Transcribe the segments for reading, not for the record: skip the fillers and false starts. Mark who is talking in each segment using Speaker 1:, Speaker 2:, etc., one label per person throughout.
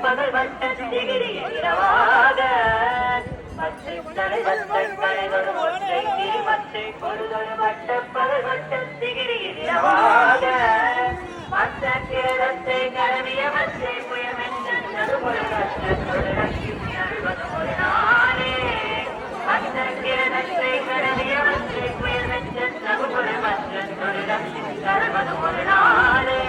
Speaker 1: பகல் வட்டம் திகிரி இரவாக மற்றை பொருதொரு வட்ட பகல் வட்டம் திகிரி இரவாக மற்ற கிரதத்தை கரவிய மற்றை புயமென்ற ஒரு நாளே மற்ற கிரதத்தை கரவிய மற்றை புயமென்ற ஒரு ஒரு நாளே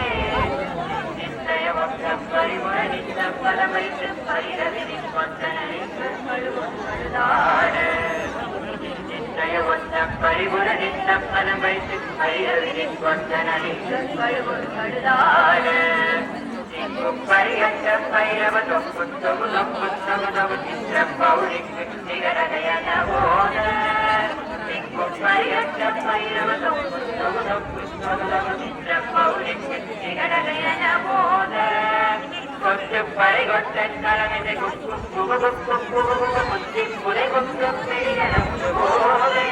Speaker 1: பரிமுறைத்த பலமைத்து பயிரவின் கொத்தனைக்கு பழுவொன்றாடு இன்றைய ஒத்த பரிமுறைத்த பலமைத்து பயிரவின் கொத்தனைக்கு பழுவொன்றாடு பரியற்ற பைரவ தொப்புத்தமுதம் புத்தமுதம் சித்திர பௌரிக்கு நிகரகையன போன பரியற்ற பைரவ தொப்புத்தமுதம் புத்தமுதம் சித்திர பௌரிக்கு நிகரகையன போன கொத்து பறை கொட்ட கலமிதை முத்தி புரை கொத்து பெரியனு போதை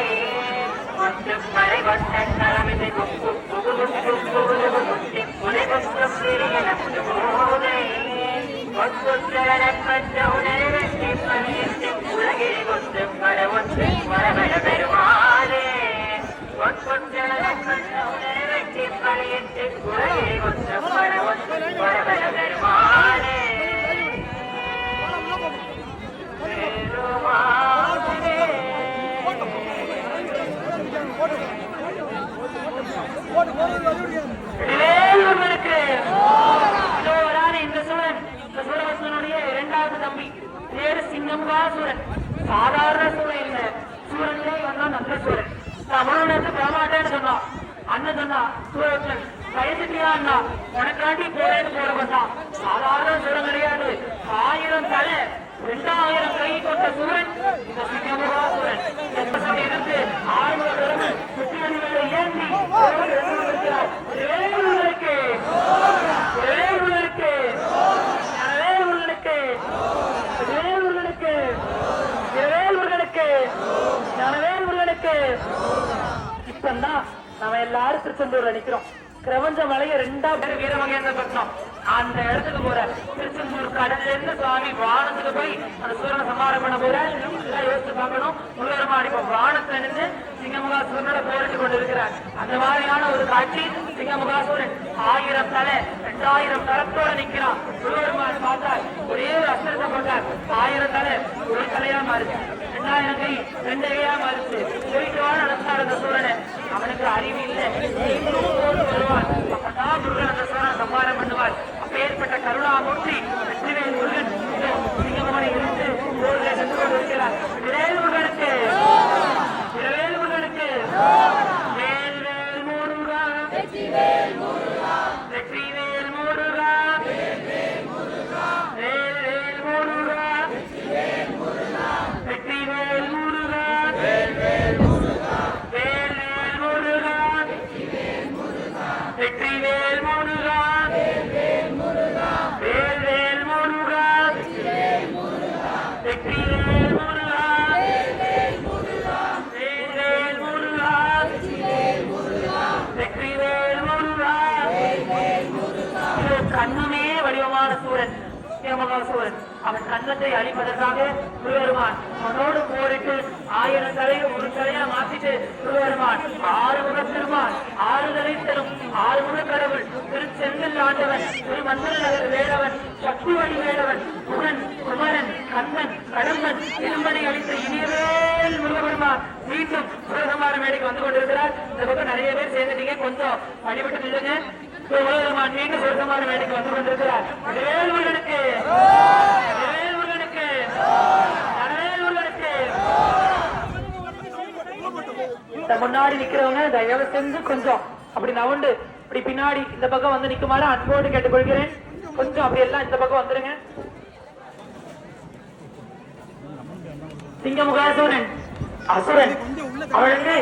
Speaker 1: கொத்து பறை கொட்ட கலமிதை முத்தி புரை கொத்து பெரியனு போதை கொத்துச்சரணப்பட்ட உணர்வெட்டி பணியிட்டு உலகில் கொத்து பரவொத்து வரவர பெருமாளே கொத்துச்சரணப்பட்ட உணர்வெட்டி பணியிட்டு உலகில் கொத்து பரவொத்து வரவர பெருமாளே இரண்டாவது தம்பி பேரு சிங்கமுகாசூரன். சாதாரண சூரன் இல்ல, சூரன்லே வந்தா நல்ல சூரன். தமிழ்நாட்டு போமாட்டேன்னு சொன்னான். அண்ணன் சொன்னா சூரன் வயசுட்டியா அண்ணா உனக்காண்டி போறேன்னு போற வந்தான். சாதாரண சூரன் கிடையாது, 1000 தலை 2000 கை கொண்ட சூரன் இந்த சிங்கமுகாசூரன். இருந்து 600 சுற்றிவடிகளை ஏந்தி இப்பந்தான் நம்ம எல்லாரும் திருச்செந்தூர்ல நிக்கிறோம். கிரவஞ்ச மலைய 2ஆம் பேர் வீரமகேந்திரபட்டினம் அந்த இடத்துக்கு போற. திருச்செந்தூர் கடல்ல இருந்து சுவாமி வானத்துக்கு போய் அந்த சூரனை சமாரம் பண்ண போற. எல்லாம் யோசிச்சு பார்க்கணும். முருகருமான் இப்ப வானத்துல இருந்து சிங்கமுகாசூரனோட போரிட்டு கொண்டு இருக்கிறார். அந்த மாதிரியான ஒரு காட்சி. சிங்கமுகாசூரன் 1000 தலை 2000 தரத்தோட நிக்கிறான். முருகருமான் பார்த்தார், ஒரே ஒரு அஸ்திரத்தை போட்டார். 1000 தலை ஒரு தலையா மாறுச்சு, 2000 கை 2 கையா மாறுச்சு. போயிட்டு வாழ நடந்தார் அந்த சூரனை. அவனுக்கு அறிவு இல்லை, வருவான். அப்பதான் முருகன் அந்த சூரனை சம்மாரம் பண்ணுவார். அப்பேற்பட்ட கருணாமூர்த்தி வெற்றிவேல் முருகன் சிங்கமனை இருந்து போரில் சென்று கொண்டு இருக்கிறார். விரைவில் முருகனுக்கு விரைவில் முருகனுக்கு வேல்வேல் முருகா வெற்றிவேல் முருகா வெற்றிவேல் முருகா வேல்வேல் முருகா வேல்வேல் முருகா வெற்றிவேல் முருகா வெற்றிவேல் முருகா வேல்வேல் முருகா வேல்வேல் முருகா வெற்றிவேல் முருகா வெற்றிவேல் முருகா வேல்வேல் முருகா வேல்வேல் முருகா வெற்றிவேல் முருகா வெற்றிவேல் முருகா வேல்வேல் முருகா வேல்வேல் முருகா வெற்றிவேல் முருகா வெற்றிவேல் முருகா வேல்வேல் முருகா. கண்ணுமே வடிவமான சூரன் சிங்கமுகாசூரன். அவன் கண்ணத்தை அழிப்பதற்காக முருகருமான் அவனோடு போரிட்டு 1000 தலையை ஒரு தலையா மாத்திட்டு முருகருமான் 6 முகப்பெருமான் 6 தலை தரும் 6 முக கடவுள் திருச்செந்தில் ஆண்டவன் திருமந்திர நகர் வேடவன் சக்தி வழி வேடவன் முகன் குமரன் கண்ணன் கடம்பன் இரும்பனை அளித்த இனியவேல் முருகபெருமான் மீண்டும் முருகமார மேடைக்கு வந்து கொண்டிருக்கிறார். இந்த பக்கம் நிறைய பேர் சேர்ந்துட்டீங்க, கொஞ்சம் வழிபட்டு நில்லுங்க. முருகபெருமான் மீண்டும் முருகமார மேடைக்கு வந்து கொண்டிருக்கிறார். வேல் முருகனுக்கு வேல் முருகனுக்கு வேல் முருகனுக்கு. முன்னாடி நிக்கிறவங்க தயவு செஞ்சு கொஞ்சம் அப்படி நவுண்டு இப்படி பின்னாடி இந்த பக்கம் வந்து நிக்குமாறு அன்போடு கேட்டுக்கொள்கிறேன். கொஞ்சம் அப்படி எல்லாம் இந்த பக்கம் வந்துருங்க. சிங்கமுகாசூரன் அசுரன் அவளுக்கு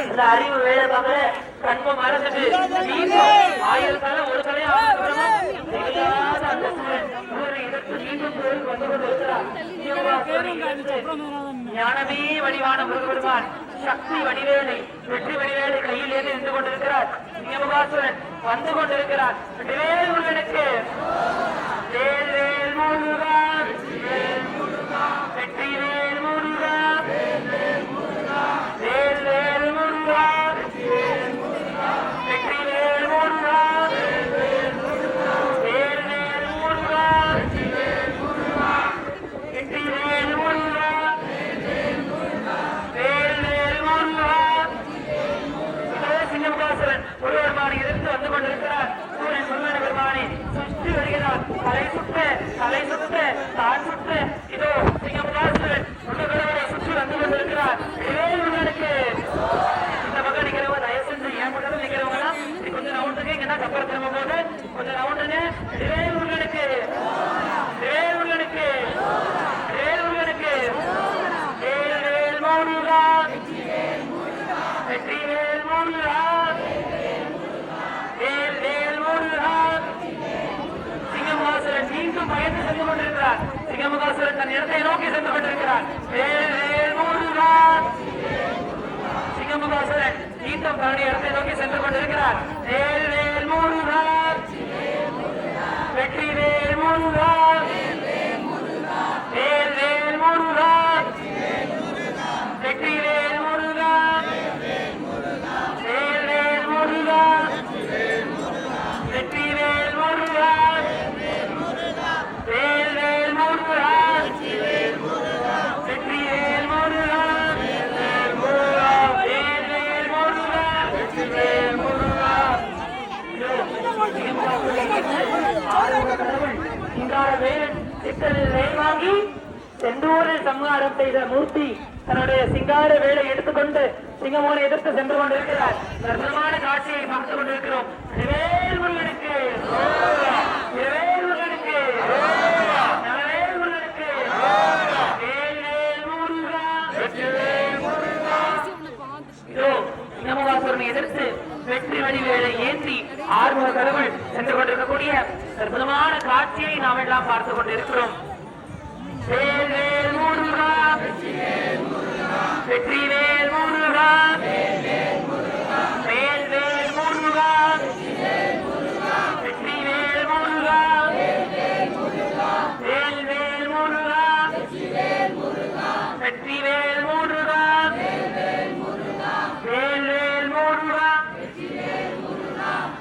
Speaker 1: இந்த அறிவு வேலை பார்க்கல கண்பம் மறந்துட்டு ஆயிரம் தலை ஒரு தலையா அந்த சூரனை எதிர்த்து மீண்டும் கோயிலுக்கு வந்து கொண்டு இருக்கிறார். ஞானமே வடிவான முருகபெருமான் சக்தி வடிவேலை வெற்றி வடிவேலை கையில் ஏந்தி நின்று கொண்டிருக்கிறார். சிங்கமுகாசுரன் வந்து கொண்டிருக்கிறார். வெற்றிவேல் முருகனுக்கு வேல் முருகா வெற்றிவேல் முருகா வேல் வேல் முருகா வெற்றிவேல் முருகா வேல் வேல் முருகா வெற்றிவேல் முருகா வேல் வேல் முருகா. சிங்கமுகாசுரன் முருகபெருமானை எதிர்த்து வந்து கொண்டிருக்கிறார். சூரியன் முருகன் பெருமானை சுற்றி வருகிறார். தலை சுற்ற தான் சுற்ற இதோ சிங்கமுகாசுரன் முருகபெருமானை சுற்றி வந்து கொண்டிருக்கிறார். வேல் முருகனுக்கு இந்த பக்கம் நிக்கிறவங்க தயவு செஞ்சு என் பக்கத்தில் நிக்கிறவங்க கொஞ்சம் ரவுண்டுங்க இங்கன்னா கப்பல் திரும்ப போது கொஞ்சம் ரவுண்டுங்க. வேல் முருகனுக்கு வேல் முருகனுக்கு வேல் முருகனுக்கு வேல் வேல் முருகா வெற்றி வேல் முருகா வேல் வேல் முருகா. சிங்கமுகாசுரன் மீண்டும் பயந்து சென்று கொண்டிருக்கிறார். சிங்கமுகாசுரன் தன் இடத்தை நோக்கி சென்று கொண்டிருக்கிறார். வேல் வேல் முருகா சிங்கமுகாசுரன் மீண்டும் தன்னுடைய இடத்தை நோக்கி சென்று கொண்டிருக்கிறார். வேல் வேல் முருகா வெற்றி வேல் முருகா வேல் வேல் முருகா வெற்றி வேல் முருகா வேல் வேல் முருகா வெற்றி வேல் முருகா வேல் வேல் முருகா வெற்றி வேல் முருகா வேல் வேல் முருகா வெற்றி வேல் முருகா. சிங்காரவேலன் சித்தலில் வேல் வாங்கி செந்தூரில் சம்ஹாரம் செய்த மூர்த்தி தன்னுடைய சிங்கார வேலை எடுத்துக்கொண்டு சிங்கமோனை எதிர்த்து சென்று கொண்டிருக்கிறார். அற்புதமான காட்சியை பார்த்துக் கொண்டிருக்கிறோம். வேல் முருகனுக்கு வேல் முருகனுக்கு வேல் முருகனுக்கு வேல் வேல் முருகா வேல் முருகா. இதோ சிங்கமுகாசுரனை எதிர்த்து வெற்றி வடிவேலை ஏற்றி ஆறுமுக கடவுள் சென்று கொண்டிருக்கக்கூடிய அற்புதமான காட்சியை நாம் எல்லாம் பார்த்துக் கொண்டிருக்கிறோம். வேல் வேல் முருகா வெற்றி வேல் முருகா வேல் வேல் முருகா வெற்றி வேல் முருகா வேல் வேல் முருகா வெற்றி வேல் முருகா வேல் வேல் முருகா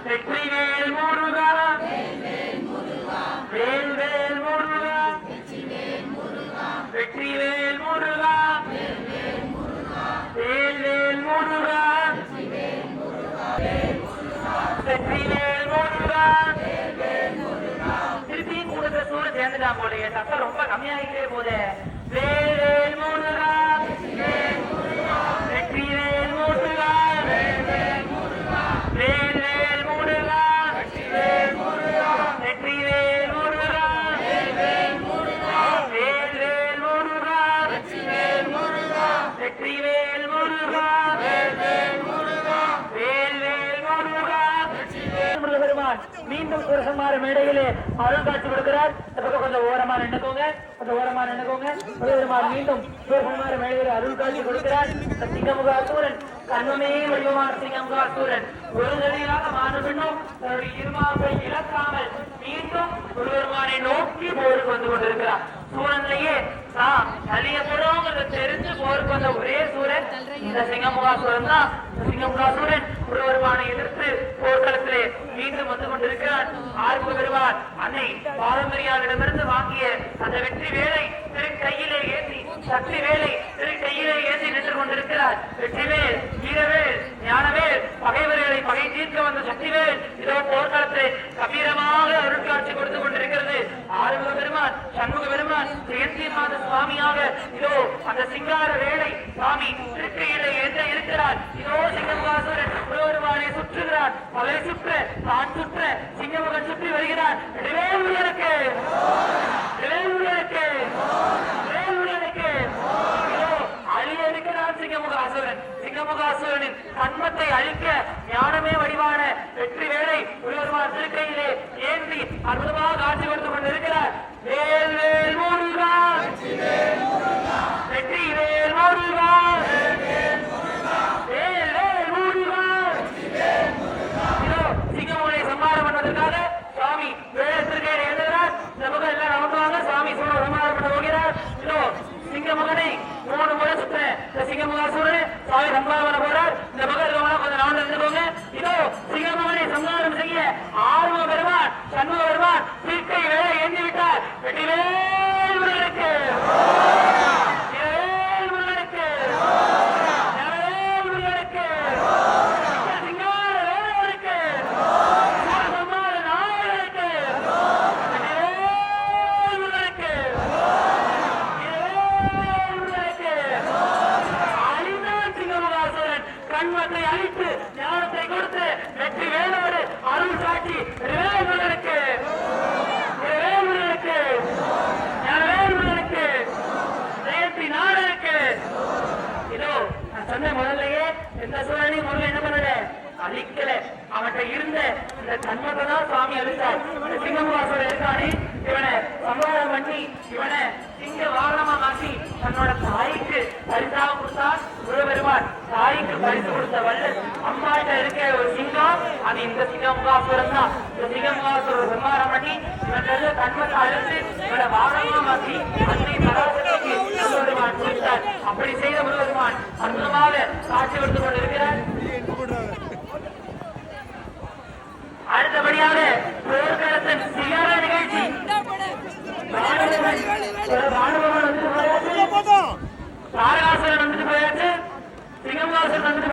Speaker 1: வெற்றி வேல் முருகா வேல் வேல் முருகா வெற்றி வேல் முருகா வேல் வேல் முருகா வெற்றி வேல் முருகா. திருப்பியும் கூட்டத்தை சூடு சேர்ந்துட்டான் போல சத்தம் ரொம்ப கம்மியாகிட்டே போதே. வேல் வேல் முருகா வெற்றி வேல் முருகா வேல் வேல் முருகா வெற்றி வேல் முருகா வேல் வேல் முருகா வேல் வேல் முருகா வெற்றி வேல் முருகா வேல் வேல் முருகா. முருகபெருமான் மீண்டும் சுரசம்மார மேடையிலே அருள் காட்சி கொடுக்கிறார். கொஞ்சம் ஓரமா நின்னுக்கோங்க முருகபெருமான் மீண்டும் சுரசம்மார மேடையிலே அருள் காட்சி கொடுக்கிறார். சிங்கமுகாசூரன் கண்மமே வடிவமான சிங்கமுகாசூரன் ஒரு நிலையாக மாறுபின்னும் தன்னுடைய இருமாவை இழக்காமல் மீண்டும் முருகபெருமானை நோக்கி போருக்கு வந்து கொண்டிருக்கிறார். சூரன்லயே அழியப்படுவோங்கிறத தெரிஞ்சு போருக்கு வந்த ஒரே சூரன் இந்த சிங்கமுகாசூரன் தான். சிங்கமுகாசூரன் முருகபெருமானை எதிர்த்து போர்க்களத்திலே மீண்டும் வந்து கொண்டிருக்கிறார். ஆறுமுக பெருமான் அன்னை பாரம்பரியாரிடமிருந்து வாங்கிய அந்த வெற்றி வேலை திரு கையிலே ஏற்றி சக்தி வேலை திரு கையிலே ஏற்றி நின்று கொண்டிருக்கிறார். வெற்றிவேல் வீரவேல் ஞானவேல் பகைவர்களை பகை தீர்க்க வந்த சக்திவேல் இதோ போர்க்களத்தில் கம்பீரமாக அருட்காட்சி கொடுத்துக் கொண்டிருக்கிறது. ஆறுமுக பெருமான் சண்முக பெருமான் ஜெயந்தி மாத சுவாமியாக இதோ அந்த சிங்கார வேலை சுவாமி திருக்கையிலே ஏற்ற இருக்கிறார். இதோ சிங்கமுகாசுரன் முருகபெருமானை சுற்றுகிறார். பகை சுற்ற தான் சுற்ற சிங்கமுகன் சுற்றி வருகிறார். வேலுக்கு அழிய இருக்கிறார் சிங்கமுகாசுரன். சிங்கமுகாசுரனின் கண்மத்தை அழிக்க ஞானமே வடிவான வெற்றி வேலை முருகருமான் திருக்கையிலே ஏந்தி அற்புதமாக காட்சி கொடுத்துக் கொண்டிருக்கிறார். வேல் வேல் முருகா, வெற்றி வேல் முருகா, வேல் வேல் முருகா. இதோ சிங்கமுனை சம்மாரம் பண்ணுவதற்காக சுவாமி வேலை திருக்கையில எழுதுகிறார். இந்த முகம் எல்லாம் நம்புவாங்க. சுவாமி சம்மாரம் பண்ண போகிறார். இதோ சிங்கமுகனை 3 முறை சுத்த இந்த சிங்கமுகாசுரனை சுவாமி சம்மாரம் பண்ண போறார். இந்த முகம் இருக்கவங்க கொஞ்சம் நாள் இருந்துக்கோங்க. இதோ சிங்கமுகனை சம்மாரம் செய்ய ஆர்வ பெருமான் சண்முக பெருமான் திருக்கை வேலை ஏந்தி விட்டார். வெற்றிவேல் முருகனுக்கு, வேல் முருகனுக்கு, வேல் முருகனுக்கு, சிங்கார வேலவனுக்கு, சம்மார நாயகனுக்கு, வெற்றிவேல் முருகனுக்கு, வேல் முருகனுக்கு. அழிந்தான் சிங்கமுகாசுரன் கண்மத்தை அழித்து ஞானத்தை கொடுத்து வெற்றி வேலோடு அருள் காட்சி வேல் முருகனுக்கு, வேல் முருகனுக்கு, வேல் முருகனுக்கு, ஜெயந்தி நாடனுக்கு. இதோ நான் சொன்ன முதல்லயே எந்த சூழலையும் முருகன் என்ன பண்ணல, அழிக்கல. அவன்கிட்ட இருந்த இந்த கண்மத்தை தான் சுவாமி அழித்தார். இந்த சிங்கமுகாசுரன் இருக்கானே இவனை சம்பாரம் பண்ணி இவனை சிங்க வாகனமா மாற்றி தன்னோட தாய்க்கு பரிசாக கொடுத்தார் முருகபெருமான். தாய்க்கு பரிசு கொடுத்த வள்ளல் அம்மாட்ட இருக்க ஒரு சிங்கம், அது இந்த சிங்கமுகாசுரன் தான். இந்த சிங்கமுகாசுரன் சம்பாரம் பண்ணி இவன் கண்மத்தை அழித்து இவனை வாகனமா மாற்றி அன்னை பராசக்திக்கு முருகபெருமான் கொடுத்தார். அப்படி செய்த முருகபெருமான் அற்புதமாக காட்சி கொடுத்துக் கொண்டிருக்கிறார். அடுத்தபடியாக போர்க்களத்தின் சிகர நிகழ்ச்சி தாரகாசுரன் வந்துட்டு போயாச்சு, சிங்கமுகாசுரன் வந்துட்டு